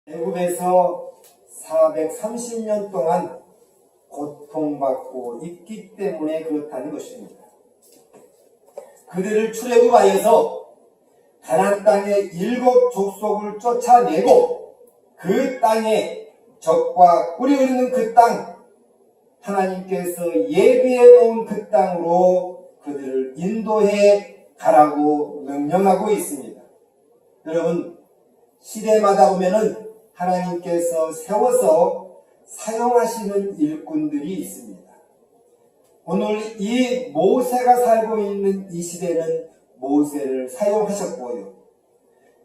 애굽에서 430년 동안 고통받고 있기 때문에 그렇다는 것입니다. 그들을 출애굽하여서 가나안 땅의 7 족속을 쫓아내고 그 땅에 젖과 꿀이 흐르는 그 땅, 하나님께서 예비해 놓은 그 땅으로 그들을 인도해 가라고 명령하고 있습니다. 여러분, 시대마다 보면은 하나님께서 세워서 사용하시는 일꾼들이 있습니다. 오늘 이 모세가 살고 있는 이 시대는 모세를 사용하셨고요.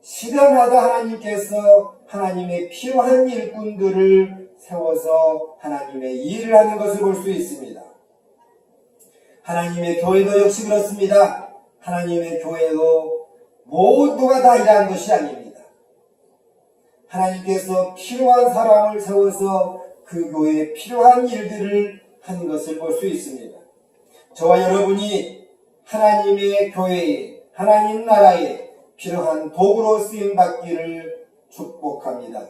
시대마다 하나님께서 하나님의 필요한 일꾼들을 세워서 하나님의 일을 하는 것을 볼 수 있습니다. 하나님의 교회도 역시 그렇습니다. 하나님의 교회도 모두가 다 일하는 것이 아닙니다. 하나님께서 필요한 사람을 세워서 그 교회에 필요한 일들을 하는 것을 볼 수 있습니다. 저와 여러분이 하나님의 교회에, 하나님 나라에 필요한 도구로 쓰임받기를 축복합니다.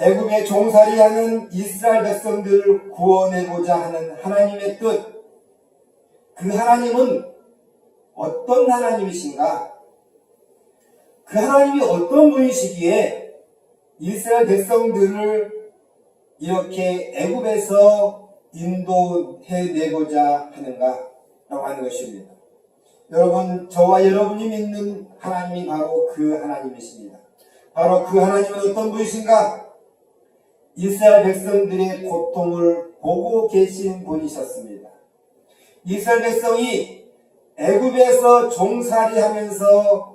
애굽에 종살이하는 이스라엘 백성들을 구원해보자 하는 하나님의 뜻, 그 하나님은 어떤 하나님이신가? 그 하나님이 어떤 분이시기에 이스라엘 백성들을 이렇게 애굽에서 인도해내고자 하는가? 라고 하는 것입니다. 여러분, 저와 여러분이 믿는 하나님이 바로 그 하나님이십니다. 바로 그 하나님은 어떤 분이신가? 이스라엘 백성들의 고통을 보고 계신 분이셨습니다. 이스라엘 백성이 애굽에서 종살이하면서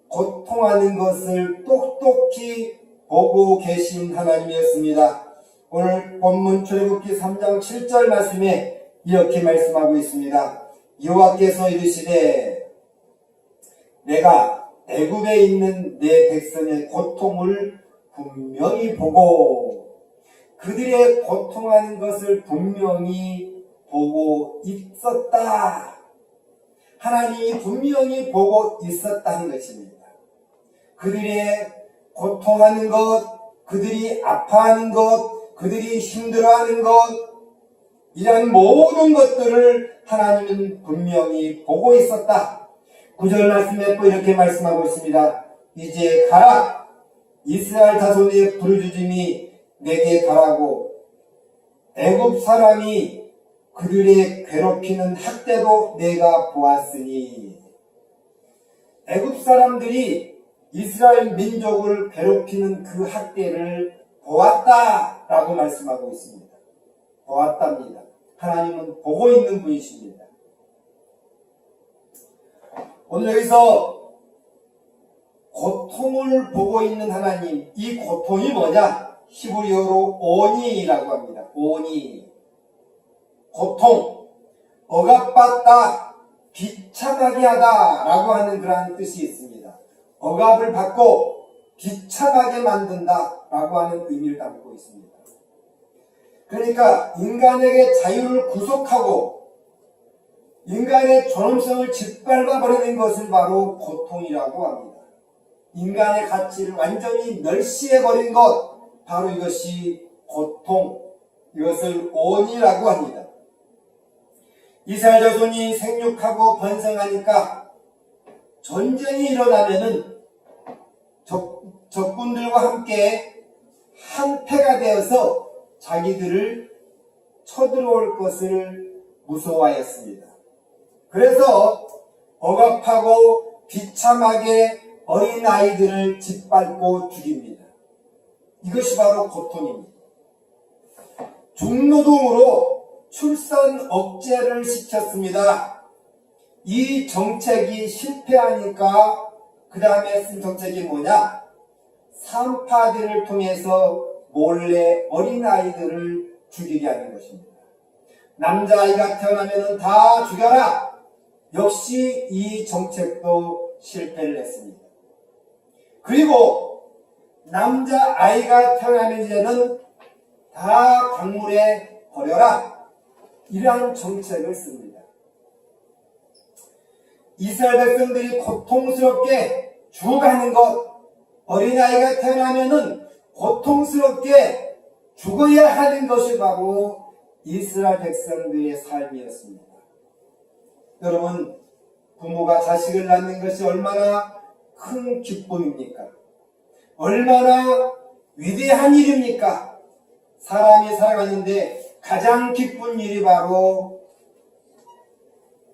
고통하는 것을 똑똑히 보고 계신 하나님이었습니다. 오늘 본문 출애굽기 3장 7절 말씀에 이렇게 말씀하고 있습니다. 여호와께서 이르시되 내가 애굽에 있는 내 백성의 고통을 분명히 보고 그들의 고통하는 것을 분명히 보고 있었다. 하나님이 분명히 보고 있었다는 것입니다. 그들의 고통하는 것, 그들이 아파하는 것, 그들이 힘들어하는 것, 이런 모든 것들을 하나님은 분명히 보고 있었다. 9절 말씀에 또 이렇게 말씀하고 있습니다. 이제 가라. 이스라엘 자손의 부르짖음이 내게 가라고 애굽 사람이 그들의 괴롭히는 학대도 내가 보았으니, 애굽 사람들이 이스라엘 민족을 괴롭히는 그 학대를 보았다라고 말씀하고 있습니다. 보았답니다. 하나님은 보고 있는 분이십니다. 오늘 여기서 고통을 보고 있는 하나님, 이 고통이 뭐냐? 히브리어로 오니라고 합니다. 오니. 고통, 억압받다, 비참하게 하다 라고 하는 그러한 뜻이 있습니다. 억압을 받고 비참하게 만든다 라고 하는 의미를 담고 있습니다. 그러니까 인간에게 자유를 구속하고 인간의 존엄성을 짓밟아버리는 것을 바로 고통이라고 합니다. 인간의 가치를 완전히 멸시해버린 것, 바로 이것이 고통, 이것을 오니라고 합니다. 이스라엘 자손이 생육하고 번성하니까 전쟁이 일어나면은 적군들과 함께 한패가 되어서 자기들을 쳐들어올 것을 무서워하였습니다. 그래서 억압하고 비참하게 어린 아이들을 짓밟고 죽입니다. 이것이 바로 고통입니다. 중노동으로 출산 억제를 시켰습니다. 이 정책이 실패하니까 그 다음에 쓴 정책이 뭐냐? 산파들을 통해서 몰래 어린아이들을 죽이게 하는 것입니다. 남자아이가 태어나면 다 죽여라! 역시 이 정책도 실패를 했습니다. 그리고 남자아이가 태어나면 이제는 다 강물에 버려라! 이러한 정책을 씁니다. 이스라엘 백성들이 고통스럽게 죽어가는 것, 어린아이가 태어나면은 고통스럽게 죽어야 하는 것이 바로 이스라엘 백성들의 삶이었습니다. 여러분, 부모가 자식을 낳는 것이 얼마나 큰 기쁨입니까? 얼마나 위대한 일입니까? 사람이 살아가는데 가장 기쁜 일이 바로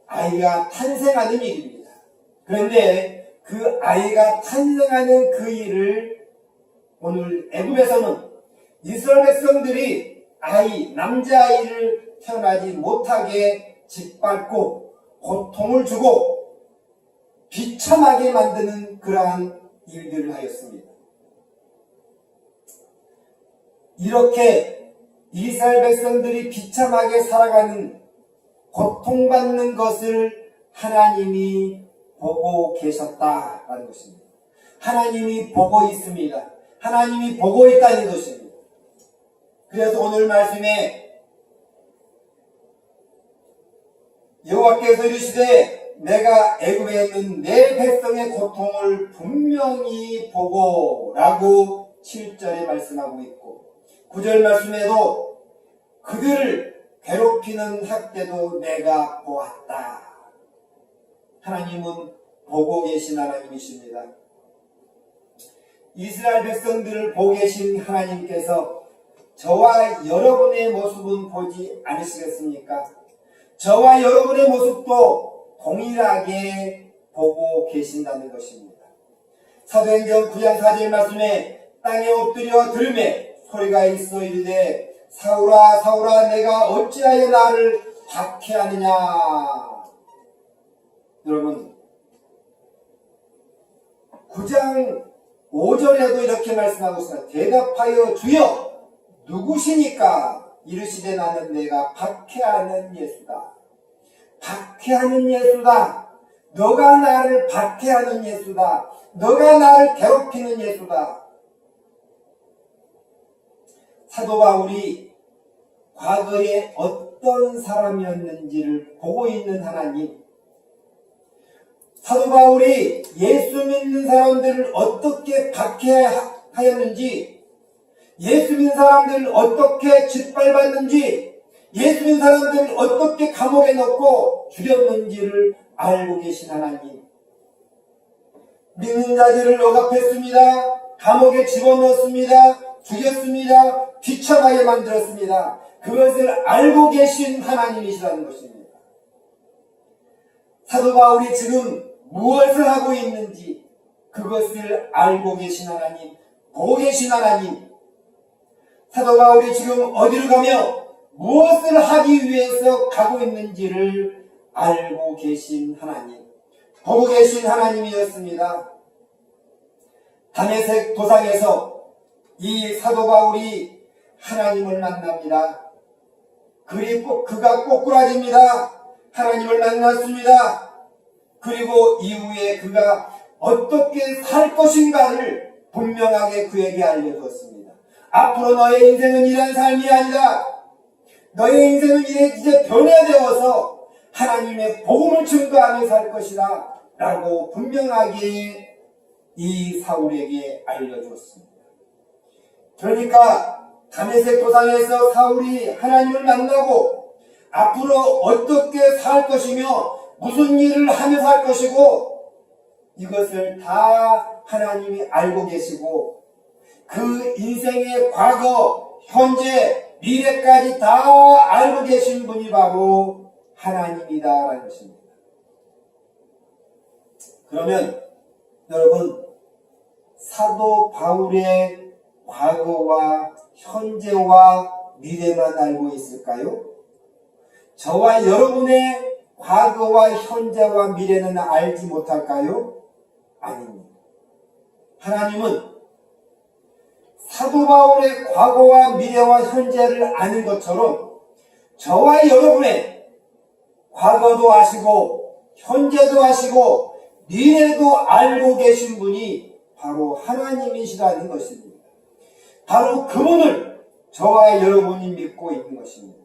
아이가 탄생하는 일입니다. 그런데 그 아이가 탄생하는 그 일을 오늘 애굽에서는 이스라엘 백성들이 남자아이를 태어나지 못하게 짓밟고 고통을 주고 비참하게 만드는 그러한 일들을 하였습니다. 이렇게 이스라엘 백성들이 비참하게 살아가는 고통받는 것을 하나님이 보고 계셨다라는 것입니다. 하나님이 보고 있습니다. 하나님이 보고 있다는 것입니다. 그래서 오늘 말씀에 여호와께서 이르시되 내가 애굽에 있는 내 백성의 고통을 분명히 보고 라고 7절에 말씀하고 있고 9절 말씀에도 그들을 괴롭히는 학대도 내가 보았다. 하나님은 보고 계신 하나님이십니다. 이스라엘 백성들을 보고 계신 하나님께서 저와 여러분의 모습은 보지 않으시겠습니까? 저와 여러분의 모습도 동일하게 보고 계신다는 것입니다. 사도행전 9장 4절 말씀에 땅에 엎드려 들으매 소리가 있어 이르되 사울아 사울아 내가 어찌하여 나를 박해하느냐. 여러분 9장 5절에도 이렇게 말씀하고 있습니다. 대답하여 주여 누구시니까? 이르시되 나는 내가 박해하는 예수다. 박해하는 예수다. 너가 나를 박해하는 예수다. 너가 나를 괴롭히는 예수다. 사도 바울이 과거에 어떤 사람이었는지를 보고 있는 하나님, 사도 바울이 예수 믿는 사람들을 어떻게 박해하였는지, 예수 믿는 사람들을 어떻게 짓밟았는지, 예수 믿는 사람들을 어떻게 감옥에 넣고 죽였는지를 알고 계신 하나님. 믿는 자들을 억압했습니다. 감옥에 집어넣었습니다. 죽였습니다. 비참하게 만들었습니다. 그것을 알고 계신 하나님이시라는 것입니다. 사도 바울이 지금 무엇을 하고 있는지 그것을 알고 계신 하나님, 보고 계신 하나님. 사도 바울이 지금 어디를 가며 무엇을 하기 위해서 가고 있는지를 알고 계신 하나님, 보고 계신 하나님이었습니다. 다메섹 도상에서 이 사도 바울이 하나님을 만납니다. 그가 꼬꾸라집니다. 하나님을 만났습니다. 그리고 이후에 그가 어떻게 살 것인가를 분명하게 그에게 알려주었습니다. 앞으로 너의 인생은 이런 삶이 아니다. 너의 인생은 이제 변화되어서 하나님의 복음을 증거하며 살 것이다 라고 분명하게 이 사울에게 알려주었습니다. 그러니까 다메섹 도상에서 사울이 하나님을 만나고 앞으로 어떻게 살 것이며 무슨 일을 하며 살 것이고 이것을 다 하나님이 알고 계시고 그 인생의 과거, 현재, 미래까지 다 알고 계신 분이 바로 하나님이다라는 것입니다. 그러면 여러분 사도 바울의 과거와 현재와 미래만 알고 있을까요? 저와 여러분의 과거와 현재와 미래는 알지 못할까요? 아닙니다. 하나님은 사도 바울의 과거와 미래와 현재를 아는 것처럼 저와 여러분의 과거도 아시고 현재도 아시고 미래도 알고 계신 분이 바로 하나님이시라는 것입니다. 바로 그분을 저와 여러분이 믿고 있는 것입니다.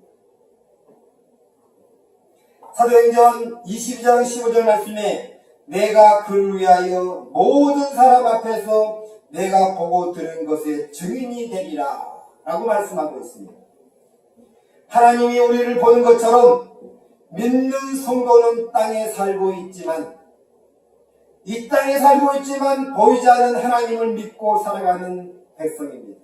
사도행전 22장 15절 말씀에 내가 그를 위하여 모든 사람 앞에서 내가 보고 들은 것의 증인이 되리라 라고 말씀하고 있습니다. 하나님이 우리를 보는 것처럼 믿는 성도는 땅에 살고 있지만, 이 땅에 살고 있지만 보이지 않는 하나님을 믿고 살아가는 백성입니다.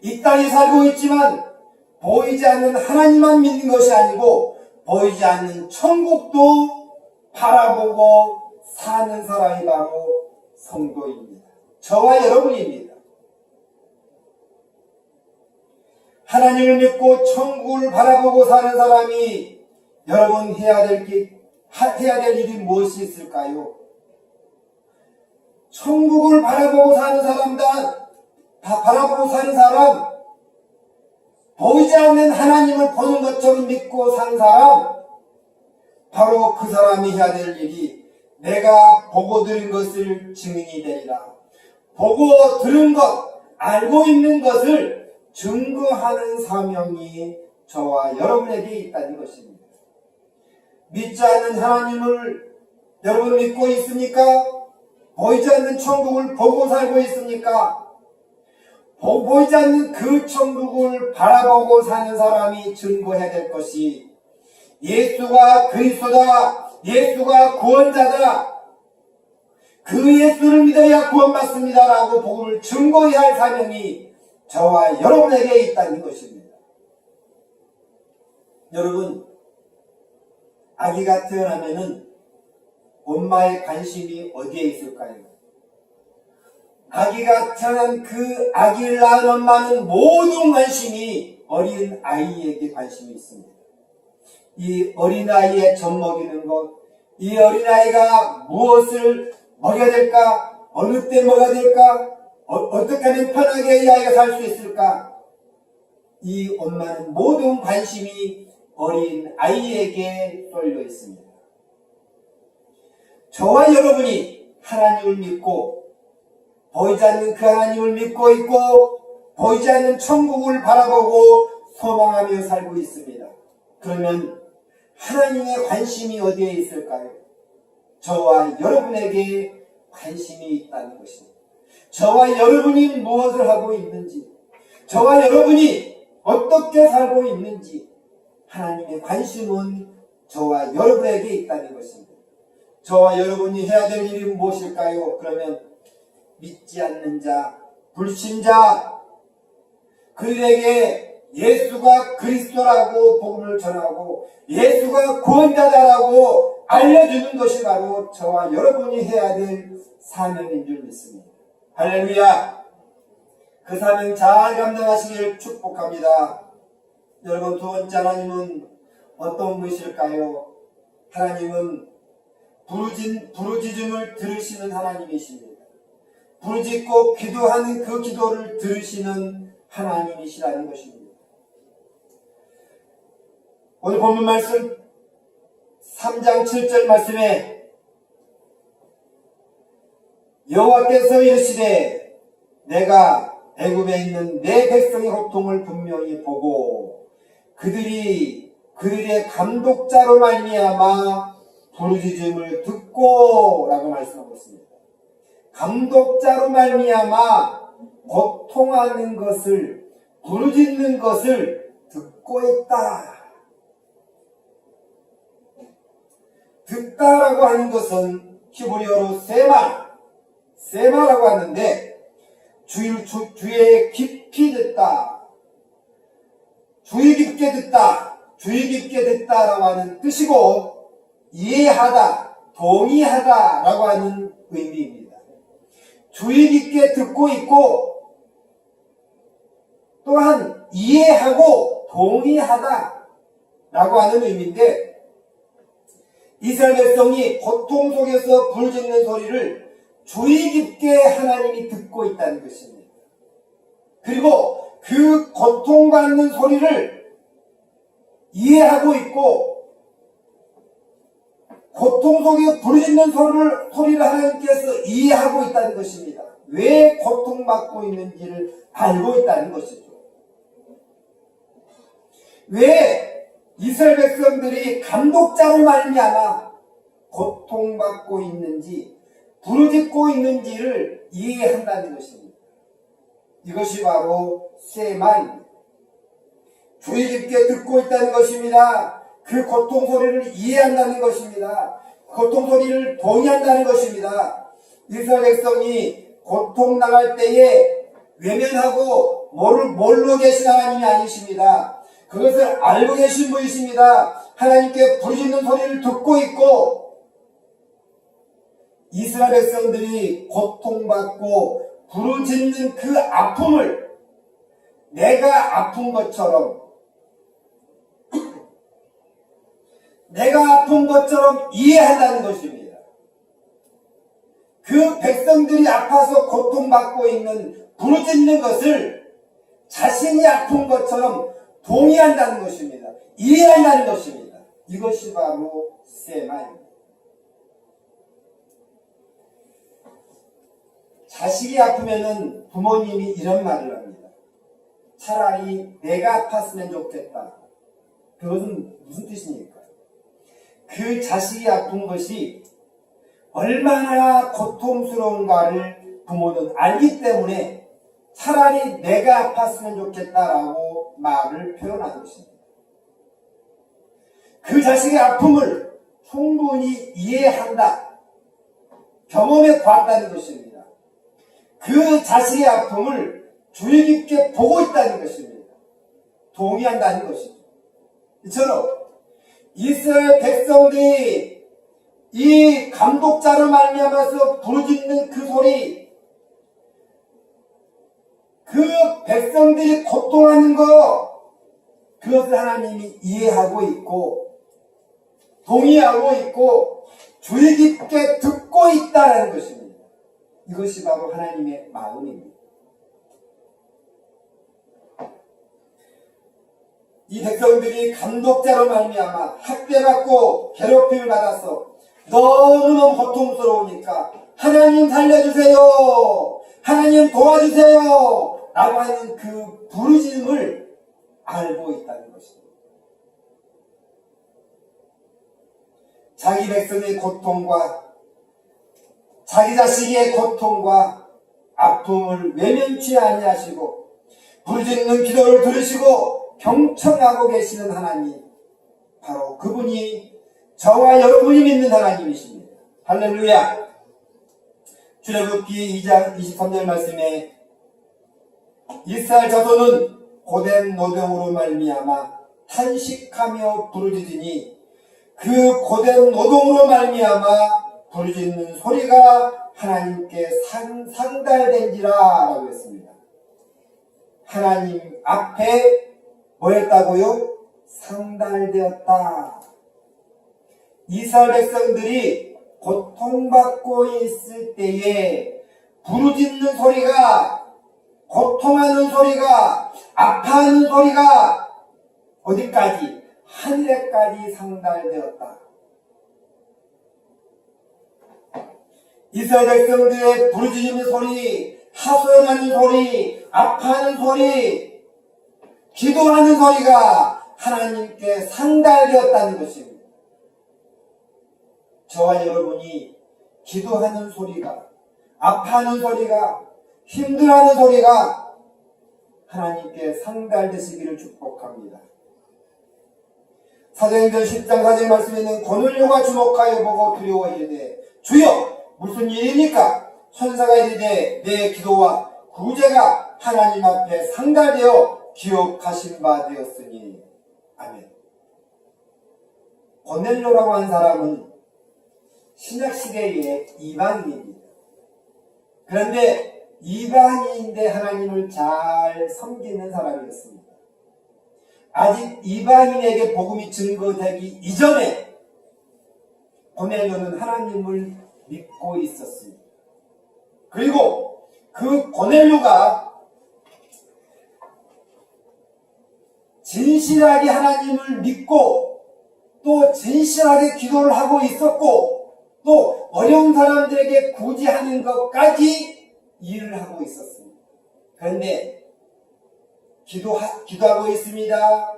이 땅에 살고 있지만 보이지 않는 하나님만 믿는 것이 아니고 보이지 않는 천국도 바라보고 사는 사람이 바로 성도입니다. 저와 여러분입니다. 하나님을 믿고 천국을 바라보고 사는 사람이 여러분 해야 될 일이 무엇이 있을까요? 천국을 바라보고 사는 바라보고 사는 사람, 보이지 않는 하나님을 보는 것처럼 믿고 사는 사람, 바로 그 사람이 해야 될 일이 내가 보고 들은 것을 증인이 되리라. 보고 들은 것, 알고 있는 것을 증거하는 사명이 저와 여러분에게 있다는 것입니다. 믿지 않는 하나님을 여러분 믿고 있습니까? 보이지 않는 천국을 보고 살고 있습니까? 보이지 않는 그 천국을 바라보고 사는 사람이 증거해야 될 것이 예수가 그리스도다, 예수가 구원자다, 그 예수를 믿어야 구원받습니다 라고 복음을 증거해야 할 사명이 저와 여러분에게 있다는 것입니다. 여러분, 아기가 태어나면은 엄마의 관심이 어디에 있을까요? 아기가 태어난 그 아기를 낳은 엄마는 모든 관심이 어린 아이에게 관심이 있습니다. 이 어린아이의 젖 먹이는 것, 이 어린아이가 무엇을 먹여야 될까? 어느 때 먹어야 될까? 어떻게 하면 편하게 이 아이가 살 수 있을까? 이 엄마는 모든 관심이 어린 아이에게 쏠려 있습니다. 저와 여러분이 하나님을 믿고 보이지 않는 그 하나님을 믿고 있고 보이지 않는 천국을 바라보고 소망하며 살고 있습니다. 그러면 하나님의 관심이 어디에 있을까요? 저와 여러분에게 관심이 있다는 것입니다. 저와 여러분이 무엇을 하고 있는지, 저와 여러분이 어떻게 살고 있는지 하나님의 관심은 저와 여러분에게 있다는 것입니다. 저와 여러분이 해야 될 일이 무엇일까요? 그러면 믿지 않는 자, 불신자, 그들에게 예수가 그리스도라고 복음을 전하고 예수가 구원자다라고 알려주는 것이 바로 저와 여러분이 해야 될 사명인 줄 믿습니다. 할렐루야! 그 사명 잘 감당하시길 축복합니다. 여러분, 두 번째 하나님은 어떤 분이실까요? 하나님은 부르짖음을 들으시는 하나님이십니다. 부르짖고 기도하는 그 기도를 들으시는 하나님이시라는 것입니다. 오늘 본문 말씀 3장 7절 말씀에 여호와께서 이르시되 내가 애굽에 있는 내 백성의 고통을 분명히 보고 그들의 감독자로 말미암아 부르짖음을 듣고 라고 말씀하고 있습니다. 감독자로 말미암아 고통하는 것을, 부르짖는 것을 듣고 있다. 듣다라고 하는 것은 히브리어로 세마라고 하는데 주의 깊이 듣다, 주의 깊게 듣다라고 하는 뜻이고 이해하다, 동의하다라고 하는 의미입니다. 주의 깊게 듣고 있고 또한 이해하고 동의하다라고 하는 의미인데 이스라엘 백성이 고통 속에서 부르짖는 소리를 주의 깊게 하나님이 듣고 있다는 것입니다. 그리고 그 고통받는 소리를 이해하고 있고 고통 속에 부르짖는 소리를 하나님께서 이해하고 있다는 것입니다. 왜 고통받고 있는지를 알고 있다는 것이죠. 왜 이스라엘 백성들이 감독자로 말미암아 고통받고 있는지 부르짖고 있는지를 이해한다는 것입니다. 이것이 바로 세마입니다. 주의 깊게 듣고 있다는 것입니다. 그 고통 소리를 이해한다는 것입니다. 고통 소리를 동의한다는 것입니다. 이스라엘 백성이 고통당할 때에 외면하고 모르고 계신 하나님이 아니십니다. 그것을 알고 계신 분이십니다. 하나님께 부르짖는 소리를 듣고 있고, 이스라엘 백성들이 고통받고 부르짖는 그 아픔을 내가 아픈 것처럼 이해한다는 것입니다. 그 백성들이 아파서 고통받고 있는 부르짖는 것을 자신이 아픈 것처럼 동의한다는 것입니다. 이해한다는 것입니다. 이것이 바로 세마입니다. 자식이 아프면은 부모님이 이런 말을 합니다. 차라리 내가 아팠으면 좋겠다. 그것은 무슨 뜻입니까? 그 자식이 아픈 것이 얼마나 고통스러운가를 부모는 알기 때문에 차라리 내가 아팠으면 좋겠다라고 말을 표현한 것입니다. 그 자식의 아픔을 충분히 이해한다, 경험해 봤다는 것입니다. 그 자식의 아픔을 주의 깊게 보고 있다는 것입니다. 동의한다는 것입니다. 이처럼 이스라엘 백성들이 이 감독자로 말미암아서 부르짖는 그 소리, 그 백성들이 고통하는 것, 그것을 하나님이 이해하고 있고 동의하고 있고 주의 깊게 듣고 있다는 것입니다. 이것이 바로 하나님의 마음입니다. 이 백성들이 감독자로 말미암아 학대받고 괴롭힘을 받아서 너무너무 고통스러우니까 하나님 살려주세요, 하나님 도와주세요 라고 하는 그 부르짖음을 알고 있다는 것입니다. 자기 백성의 고통과 자기 자식의 고통과 아픔을 외면치 아니하시고 부르짖는 기도를 들으시고 경청하고 계시는 하나님, 바로 그분이 저와 여러분이 믿는 하나님이십니다. 할렐루야. 출애굽기 2장 23절 말씀에 이스라엘 자손은 고된 노동으로 말미암아 탄식하며 부르짖으니 그 고된 노동으로 말미암아 부르짖는 소리가 하나님께 상달된지라 라고 했습니다. 하나님 앞에 뭐였다고요? 상달되었다. 이스라엘 백성들이 고통받고 있을 때에 부르짖는 소리가, 고통하는 소리가, 아파하는 소리가 어디까지? 하늘에까지 상달되었다. 이스라엘 백성들의 부르짖는 소리, 하소연하는 소리, 아파하는 소리, 기도하는 소리가 하나님께 상달되었다는 것입니다. 저와 여러분이 기도하는 소리가, 아파하는 소리가, 힘들어하는 소리가 하나님께 상달되시기를 축복합니다. 사도행전 10장 4절 말씀에는 고넬료가 주목하여 보고 두려워 이르되 주여 무슨 일입니까? 천사가 이르되 내 기도와 구제가 하나님 앞에 상달되어 기억하신 바 되었으니. 아멘. 고넬료라고 한 사람은 신약시대의 이방인입니다. 그런데 이방인인데 하나님을 잘 섬기는 사람이었습니다. 아직 이방인에게 복음이 증거되기 이전에 고넬료는 하나님을 믿고 있었습니다. 그리고 그 고넬료가 진실하게 하나님을 믿고 또 진실하게 기도를 하고 있었고 또 어려운 사람들에게 구제하는 것까지 일을 하고 있었습니다. 그런데 기도하고 있습니다.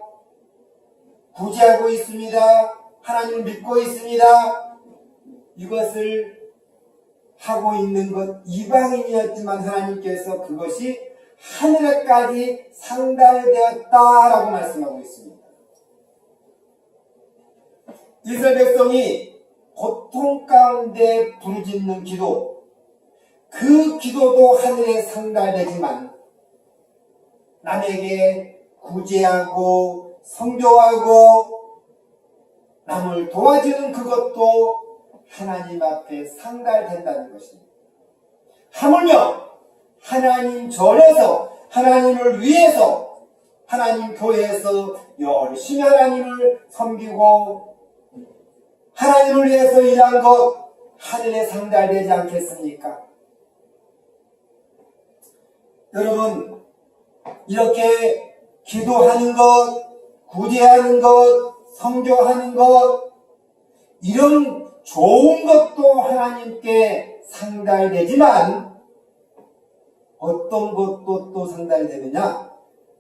구제하고 있습니다. 하나님을 믿고 있습니다. 이것을 하고 있는 것 이방인이었지만 하나님께서 그것이 하늘에까지 상달되었다라고 말씀하고 있습니다. 이스라엘 백성이 고통 가운데 부르짖는 기도, 그 기도도 하늘에 상달되지만 남에게 구제하고 성교하고 남을 도와주는 그것도 하나님 앞에 상달된다는 것입니다. 하물며 하나님 전에서 하나님을 위해서 하나님 교회에서 열심히 하나님을 섬기고 하나님을 위해서 일한 것 하늘에 상달되지 않겠습니까? 여러분, 이렇게 기도하는 것, 구제하는 것, 성교하는 것, 이런 좋은 것도 하나님께 상달되지만 어떤 것도 또 상달되느냐?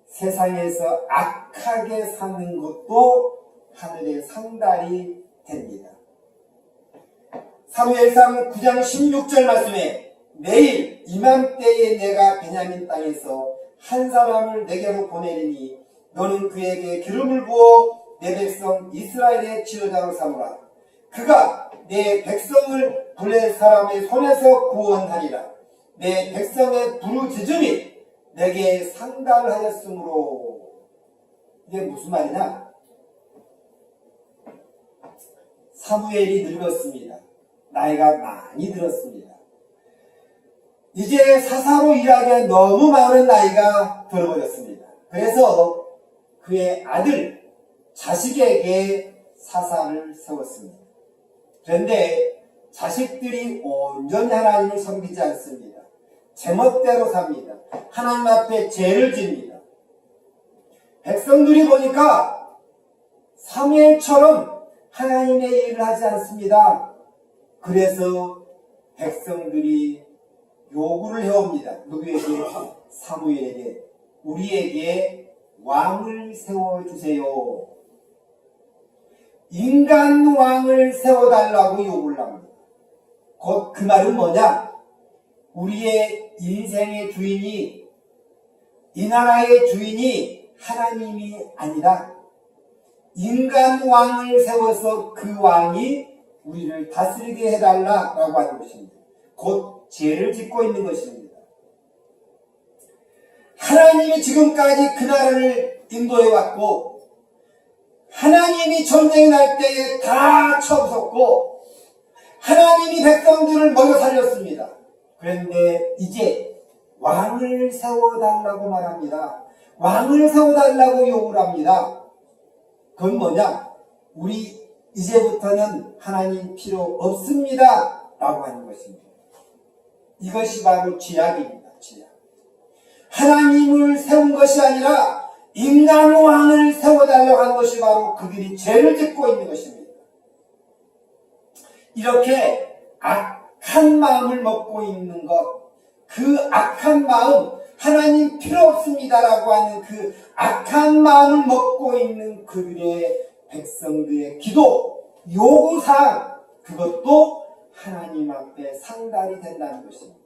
세상에서 악하게 사는 것도 하늘에 상달이 됩니다. 사무엘상 9장 16절 말씀에 내일 이맘때에 내가 베냐민 땅에서 한 사람을 내게로 보내리니 너는 그에게 기름을 부어 내 백성 이스라엘의 지도자로 삼으라. 그가 내 백성을 블레 사람의 손에서 구원하리라. 내 백성의 부르짖음이 내게 상달하였으므로. 이게 무슨 말이냐? 사무엘이 늙었습니다. 나이가 많이 들었습니다. 이제 사사로 일하기에 너무 많은 나이가 들어버렸습니다. 그래서 그의 아들, 자식에게 사사를 세웠습니다. 그런데 자식들이 온전히 하나님을 섬기지 않습니다. 제멋대로 삽니다. 하나님 앞에 죄를 집니다. 백성들이 보니까 사무엘처럼 하나님의 일을 하지 않습니다. 그래서 백성들이 요구를 해옵니다. 누구에게? 사무엘에게. 우리에게 왕을 세워주세요. 인간 왕을 세워달라고 요구를 합니다. 곧 그 말은 뭐냐? 우리의 인생의 주인이, 이 나라의 주인이 하나님이 아니라 인간 왕을 세워서 그 왕이 우리를 다스리게 해달라라고 하는 것입니다. 곧 죄를 짓고 있는 것입니다. 하나님이 지금까지 그 나라를 인도해왔고 하나님이 전쟁이 날 때에 다 쳐부쉈고 하나님이 백성들을 먹여 살렸습니다. 그런데 이제 왕을 세워달라고 말합니다. 왕을 세워달라고 요구를 합니다. 그건 뭐냐? 우리 이제부터는 하나님 필요 없습니다 라고 하는 것입니다. 이것이 바로 죄악입니다. 죄악. 하나님을 세운 것이 아니라 인간 왕을 세워달라고 하는 것이 바로 그들이 죄를 짓고 있는 것입니다. 이렇게 악한 마음을 먹고 있는 것, 그 악한 마음, 하나님 필요 없습니다라고 하는 그 악한 마음을 먹고 있는 그들의 백성들의 기도, 요구사항, 그것도 하나님 앞에 상달이 된다는 것입니다.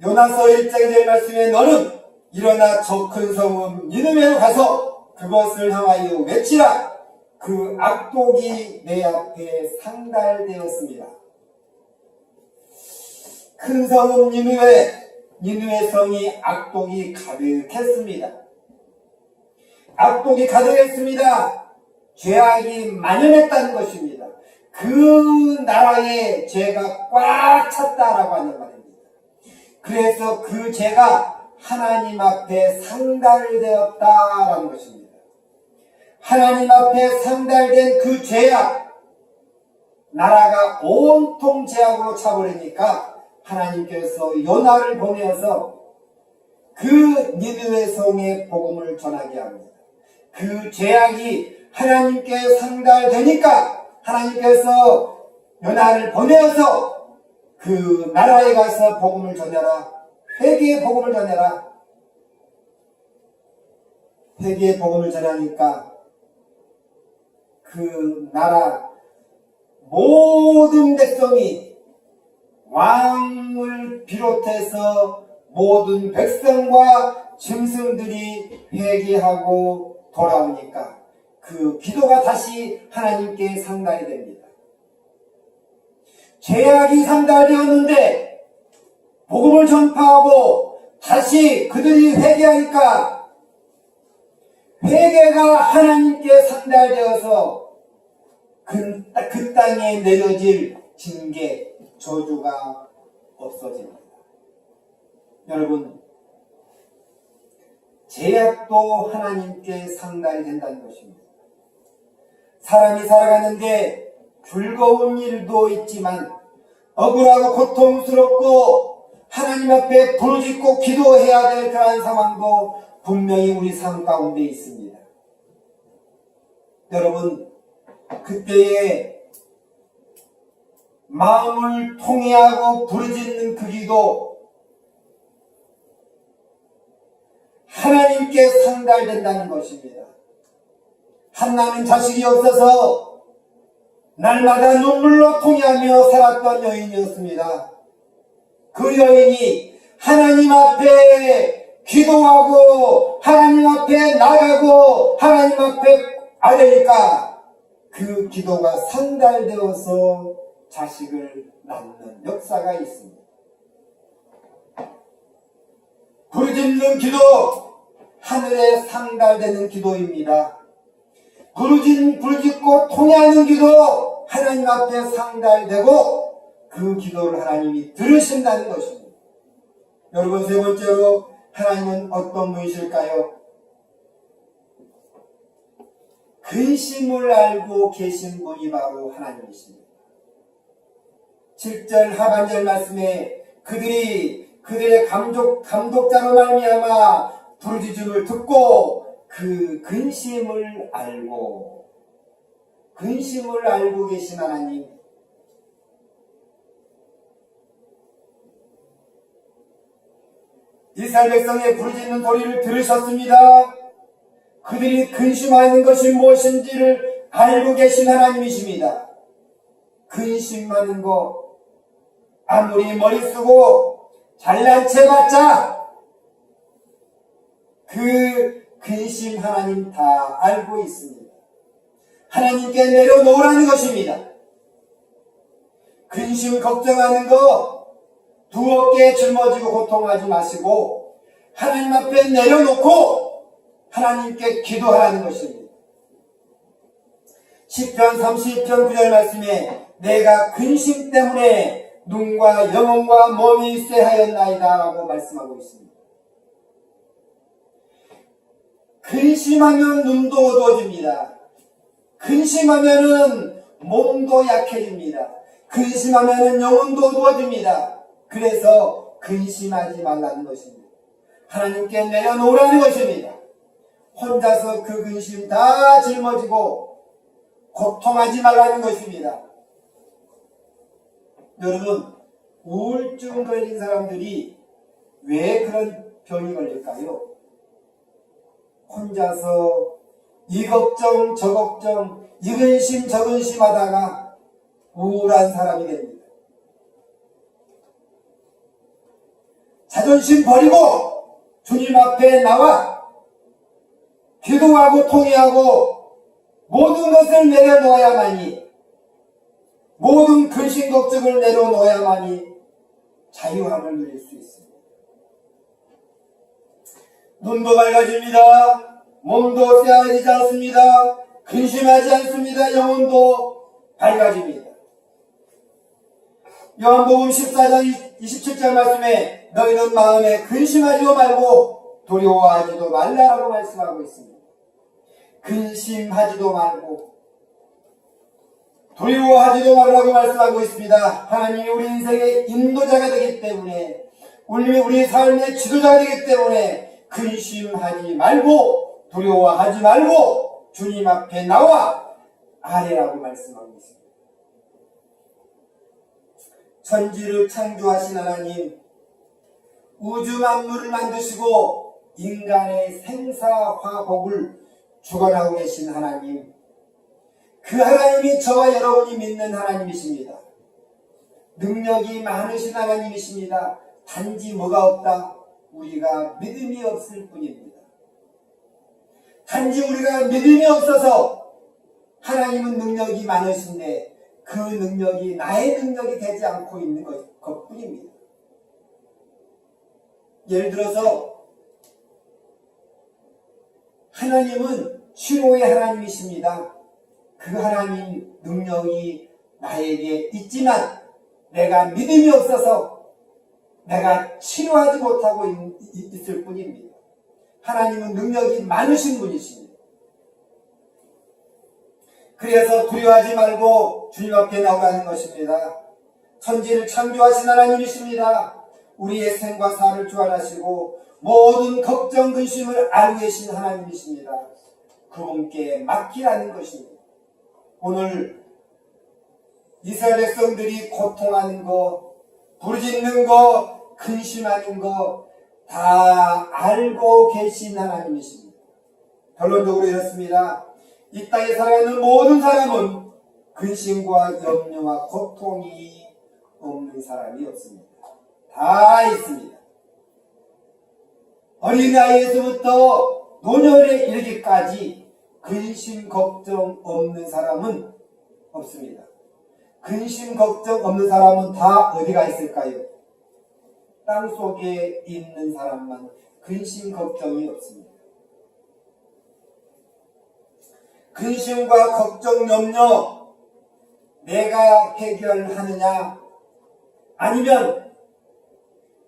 요나서 1장 1절 말씀에 너는 일어나 저 큰 성읍 니느웨로 가서 그것을 향하여 외치라. 그 악독이 내 앞에 상달되었습니다. 큰 성읍 니느웨 성이 악독이 가득했습니다. 악독이 가득했습니다. 죄악이 만연했다는 것입니다. 그 나라에 죄가 꽉 찼다라고 하는 말입니다. 그래서 그 죄가 하나님 앞에 상달되었다라는 것입니다. 하나님 앞에 상달된 그 죄악, 나라가 온통 죄악으로 차버리니까 하나님께서 요나를 보내어서 그 니느웨 성에 복음을 전하게 합니다. 그 죄악이 하나님께 상달되니까 하나님께서 요나를 보내어서 그 나라에 가서 복음을 전해라. 회개의 복음을 전해라. 회개의 복음을 전하니까 그 나라, 모든 백성이 왕을 비롯해서 모든 백성과 짐승들이 회개하고 돌아오니까 그 기도가 다시 하나님께 상달이 됩니다. 죄악이 상달되었는데 복음을 전파하고 다시 그들이 회개하니까 회개가 하나님께 상달되어서 그 땅에 내려질 징계, 저주가 없어집니다. 여러분, 죄악도 하나님께 상달이 된다는 것입니다. 사람이 살아가는데 즐거운 일도 있지만 억울하고 고통스럽고 하나님 앞에 부르짖고 기도해야 될 그러한 상황도 분명히 우리 삶 가운데 있습니다. 여러분, 그때에 마음을 통회하고 부르짖는 그 기도 하나님께 상달된다는 것입니다. 한나는 자식이 없어서 날마다 눈물로 통회하며 살았던 여인이었습니다. 그 여인이 하나님 앞에 기도하고 하나님 앞에 나가고 하나님 앞에 아뢰니까 그 기도가 상달되어서 자식을 낳는 역사가 있습니다. 부르짖는 기도, 하늘에 상달되는 기도입니다. 부르짖고 통회하는 기도, 하나님 앞에 상달되고 그 기도를 하나님이 들으신다는 것입니다. 여러분, 세 번째로 하나님은 어떤 분이실까요? 근심을 알고 계신 분이 바로 하나님이십니다. 7절 하반절 말씀에 그들의 감독자로 말미암아 부르짖음을 듣고 그 근심을 알고 계신 하나님, 이스라엘 백성의 부르짖는 소리를 들으셨습니다. 그들이 근심하는 것이 무엇인지를 알고 계신 하나님이십니다. 근심하는 것, 아무리 머리 쓰고 잘난 체 봤자 그 근심 하나님 다 알고 있습니다. 하나님께 내려놓으라는 것입니다. 근심 걱정하는 거 두 어깨에 짊어지고 고통하지 마시고 하나님 앞에 내려놓고 하나님께 기도하라는 것입니다. 시편 30편 9절 말씀에 내가 근심 때문에 눈과 영혼과 몸이 쇠하였나이다 라고 말씀하고 있습니다. 근심하면 눈도 어두워집니다. 근심하면은 몸도 약해집니다. 근심하면은 영혼도 어두워집니다. 그래서 근심하지 말라는 것입니다. 하나님께 내려놓으라는 것입니다. 혼자서 그 근심 다 짊어지고 고통하지 말라는 것입니다. 여러분, 우울증 걸린 사람들이 왜 그런 병이 걸릴까요? 혼자서 이 걱정 저 걱정 이 근심 저 근심 하다가 우울한 사람이 됩니다. 자존심 버리고 주님 앞에 나와 기도하고 통회하고 모든 것을 내려놓아야만이, 모든 근심 걱정을 내려놓아야만이 자유함을 누릴 수 있습니다. 눈도 밝아집니다. 몸도 쇠하지 않습니다. 근심하지 않습니다. 영혼도 밝아집니다. 요한복음 14장 27절 말씀에 너희는 마음에 근심하지도 말고 두려워하지도 말라라고 말씀하고 있습니다. 근심하지도 말고 두려워하지도 말라고 말씀하고 있습니다. 하나님이 우리 인생의 인도자가 되기 때문에, 우리 삶의 지도자가 되기 때문에 근심하지 말고 두려워하지 말고 주님 앞에 나와 아뢰라고 말씀하고 있습니다. 천지를 창조하신 하나님, 우주 만물을 만드시고 인간의 생사화복을 주관하고 계신 하나님, 그 하나님이 저와 여러분이 믿는 하나님이십니다. 능력이 많으신 하나님이십니다. 단지 뭐가 없다? 우리가 믿음이 없을 뿐입니다. 단지 우리가 믿음이 없어서 하나님은 능력이 많으신데 그 능력이 나의 능력이 되지 않고 있는 것뿐입니다. 예를 들어서 하나님은 치료의 하나님이십니다. 그 하나님 능력이 나에게 있지만 내가 믿음이 없어서 내가 치료하지 못하고 있을 뿐입니다. 하나님은 능력이 많으신 분이십니다. 그래서 두려워하지 말고 주님 앞에 나오라는 것입니다. 천지를 창조하신 하나님이십니다. 우리의 생과 사를 주관하시고 모든 걱정 근심을 알고 계신 하나님이십니다. 그분께 맡기라는 것입니다. 오늘 이스라엘 백성들이 고통하는 거, 부르짖는 거, 근심하는 거 다 알고 계신 하나님이십니다. 결론적으로 이렇습니다. 이 땅에 살아가는 모든 사람은 근심과 염려와 고통이 없는 사람이 없습니다. 다 있습니다. 어린아이에서부터 노년에 이르기까지 근심 걱정 없는 사람은 없습니다. 근심 걱정 없는 사람은 다 어디가 있을까요? 땅속에 있는 사람만 근심 걱정이 없습니다. 근심과 걱정 염려 내가 해결하느냐 아니면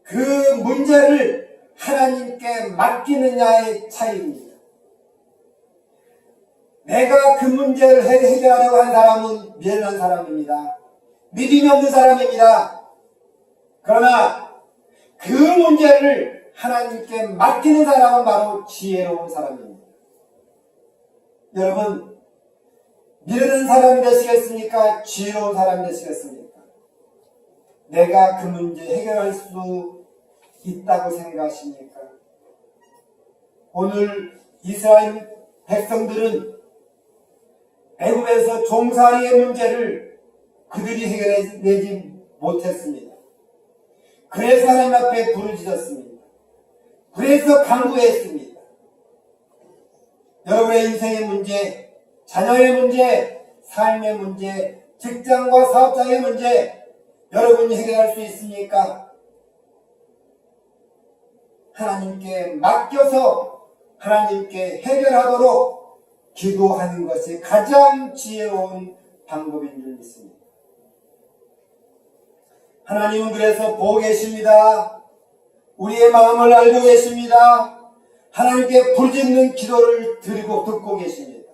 그 문제를 하나님께 맡기느냐의 차이입니다. 내가 그 문제를 해결하려고 한 사람은 미련한 사람입니다. 믿음이 없는 사람입니다. 그러나 그 문제를 하나님께 맡기는 사람은 바로 지혜로운 사람입니다. 여러분, 미련한 사람이 되시겠습니까? 지혜로운 사람이 되시겠습니까? 내가 그 문제 해결할 수 있다고 생각하십니까? 오늘 이스라엘 백성들은 애굽에서 종살이의 문제를 그들이 해결해내지 못했습니다. 그래서 하나님 앞에 부르짖었습니다. 그래서 간구했습니다. 여러분의 인생의 문제, 자녀의 문제, 삶의 문제, 직장과 사업장의 문제 여러분이 해결할 수 있습니까? 하나님께 맡겨서 하나님께 해결하도록 기도하는 것이 가장 지혜로운 방법인 줄 믿습니다. 하나님은 그래서 보고 계십니다. 우리의 마음을 알고 계십니다. 하나님께 부르짖는 기도를 드리고 듣고 계십니다.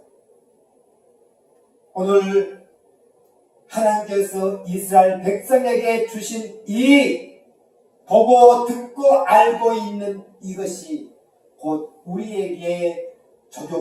오늘 하나님께서 이스라엘 백성에게 주신 이 보고 듣고 알고 있는 이것이 곧 우리에게 적용